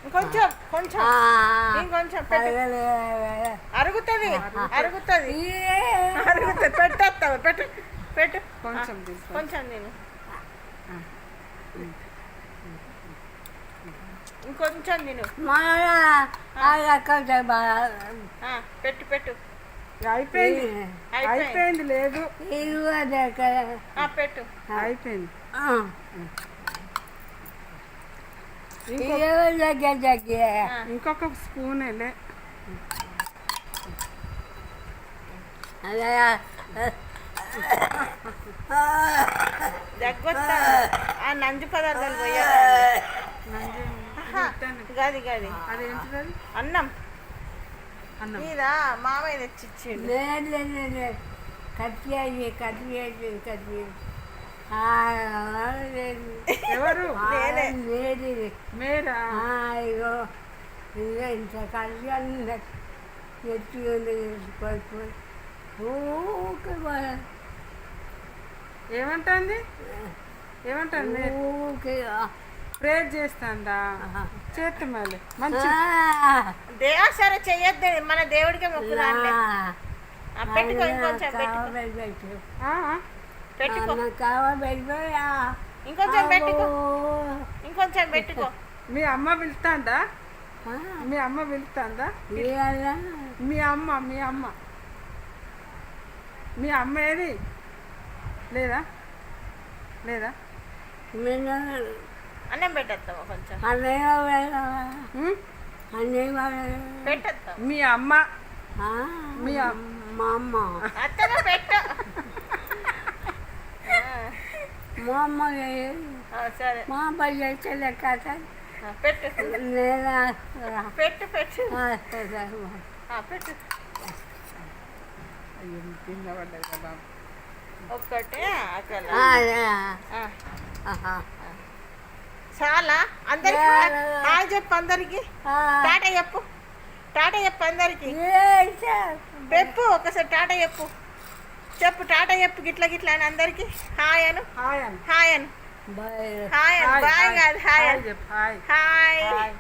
ఇంకొంచెం కొంచెం ఇంకొంచెం పెట్టు. అరుగుతుంది అరుగుతుంది అరుగుతుంది. పెట్టేస్తావు పెట్టు పెట్టు కొంచెం కొంచెం నేను ఇంకొంచెం నేను పెట్టు పెట్టు. అయిపోయింది అయిపోయింది లేదు పెట్టు అయిపోయింది. ఇంకొక స్పూన్ వెళ్ళే దగ్గొస్తా. ఆ నంజు పదార్థాలు పోయా. గది గది అదేంటిది? అన్నం అన్నం మీద మామయ్య తెచ్చిచ్చిండు. ఎవరు నేనే. మేరా ఇంత కళ్యాణ్ ఎత్తుకొని ఊకే ఏమంటుంది ఏమంటుంది? ఊకే ప్రేర్ చేస్తాందా? చేతి మళ్ళీ మంచి సరే చెయ్యొద్దు, మన దేవుడికే మొక్కుదాంలే. పెట్టుకో ఇంకొంచెం పెట్టుకో పెట్టుకో ఇంకొంచెం పెట్టుకో ఇంకొంచెం పెట్టుకో. మీ అమ్మ పిలుస్తుందా? మీ అమ్మ పిలుస్తుందా? మీ అమ్మ మీ అమ్మ మీ అమ్మ ఏది లేదా లేదా? అన్నం పెట్టేస్తావా కొంచెం? పెట్టేస్తావు. మీ అమ్మ మీ మా అమ్మ అత్తగా పెట్టు. మా అమ్మ సరే మా అమ్మ చేస్తే లెక్క పెట్టు లేదా పెట్టు పెట్టు పెట్టు. తిన్నబడ్డది కదా ఒక్కటే చాలా. అందరికి హాయ్ చెప్పు. అందరికి టాటా చెప్పు. టాటా చెప్పు అందరికి. చెప్పు ఒకసారి టాటా చెప్పు. చెప్పు టాటా చెప్పు. గిట్ల గిట్ల అని అందరికి హాయ్ అను. హాయ్ అను. బాయ్ హాయ్ అను. బాయ్ కాదు హాయ్ అను. చెప్పు హాయ్ హాయ్.